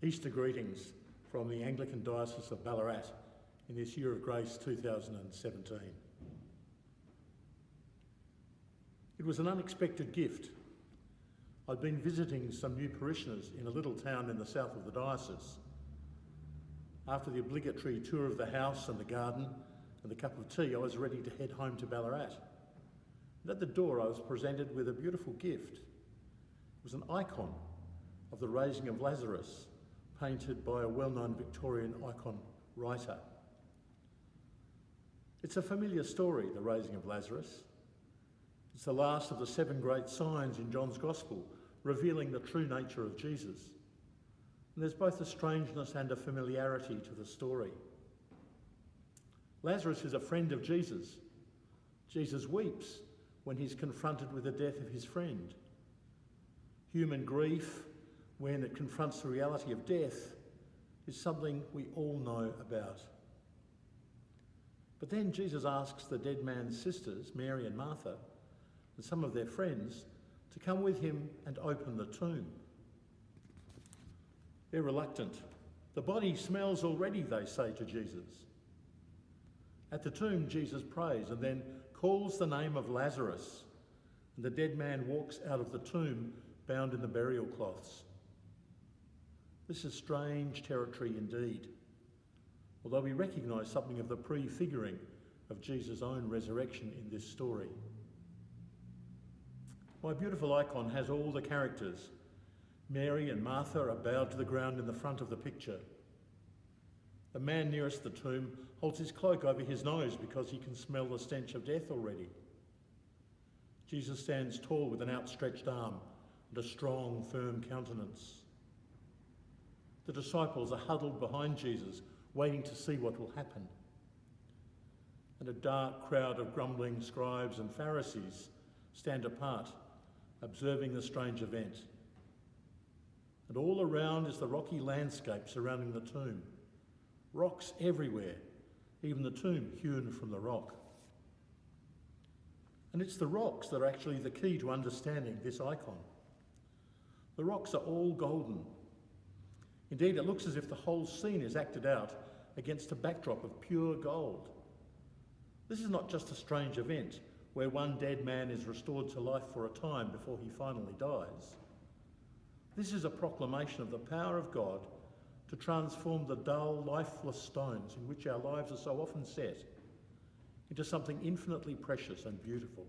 Easter greetings from the Anglican Diocese of Ballarat in this Year of Grace 2017. It was an unexpected gift. I'd been visiting some new parishioners in a little town in the south of the diocese. After the obligatory tour of the house and the garden and the cup of tea, I was ready to head home to Ballarat. And at the door I was presented with a beautiful gift. It was an icon of the raising of Lazarus, painted by a well-known Victorian icon writer. It's a familiar story, the raising of Lazarus. It's the last of the 7 great signs in John's Gospel, revealing the true nature of Jesus. And there's both a strangeness and a familiarity to the story. Lazarus is a friend of Jesus. Jesus weeps when he's confronted with the death of his friend. Human grief, when it confronts the reality of death, is something we all know about. But then Jesus asks the dead man's sisters, Mary and Martha, and some of their friends, to come with him and open the tomb. They're reluctant. The body smells already, they say to Jesus. At the tomb, Jesus prays and then calls the name of Lazarus, and the dead man walks out of the tomb bound in the burial cloths. This is strange territory indeed, although we recognise something of the prefiguring of Jesus' own resurrection in this story. My beautiful icon has all the characters. Mary and Martha are bowed to the ground in the front of the picture. The man nearest the tomb holds his cloak over his nose because he can smell the stench of death already. Jesus stands tall with an outstretched arm and a strong, firm countenance. The disciples are huddled behind Jesus, waiting to see what will happen. And a dark crowd of grumbling scribes and Pharisees stand apart, observing the strange event. And all around is the rocky landscape surrounding the tomb. Rocks everywhere, even the tomb hewn from the rock. And it's the rocks that are actually the key to understanding this icon. The rocks are all golden. Indeed, it looks as if the whole scene is acted out against a backdrop of pure gold. This is not just a strange event where one dead man is restored to life for a time before he finally dies. This is a proclamation of the power of God to transform the dull, lifeless stones in which our lives are so often set into something infinitely precious and beautiful.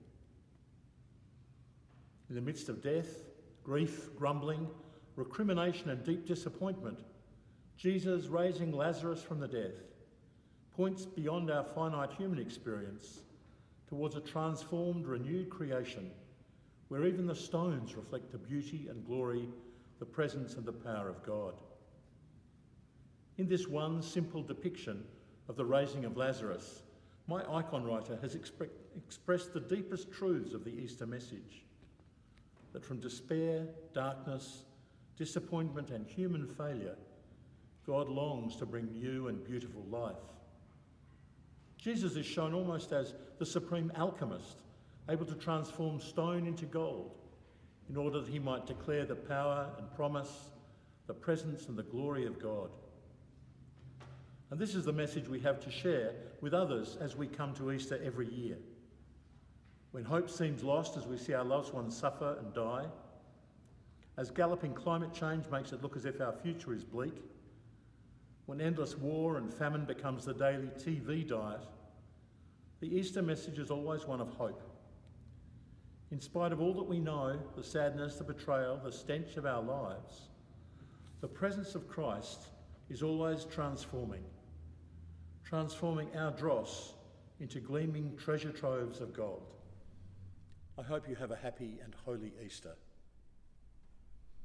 In the midst of death, grief, grumbling, recrimination and deep disappointment, Jesus raising Lazarus from the death points beyond our finite human experience towards a transformed, renewed creation where even the stones reflect the beauty and glory, the presence and the power of God. In this one simple depiction of the raising of Lazarus, my icon writer has expressed the deepest truths of the Easter message, that from despair, darkness, disappointment and human failure, God longs to bring new and beautiful life. Jesus is shown almost as the supreme alchemist, able to transform stone into gold in order that he might declare the power and promise, the presence and the glory of God. And this is the message we have to share with others as we come to Easter every year. When hope seems lost as we see our loved ones suffer and die, as galloping climate change makes it look as if our future is bleak, when endless war and famine becomes the daily TV diet, the Easter message is always one of hope. In spite of all that we know, the sadness, the betrayal, the stench of our lives, the presence of Christ is always transforming our dross into gleaming treasure troves of gold. I hope you have a happy and holy Easter.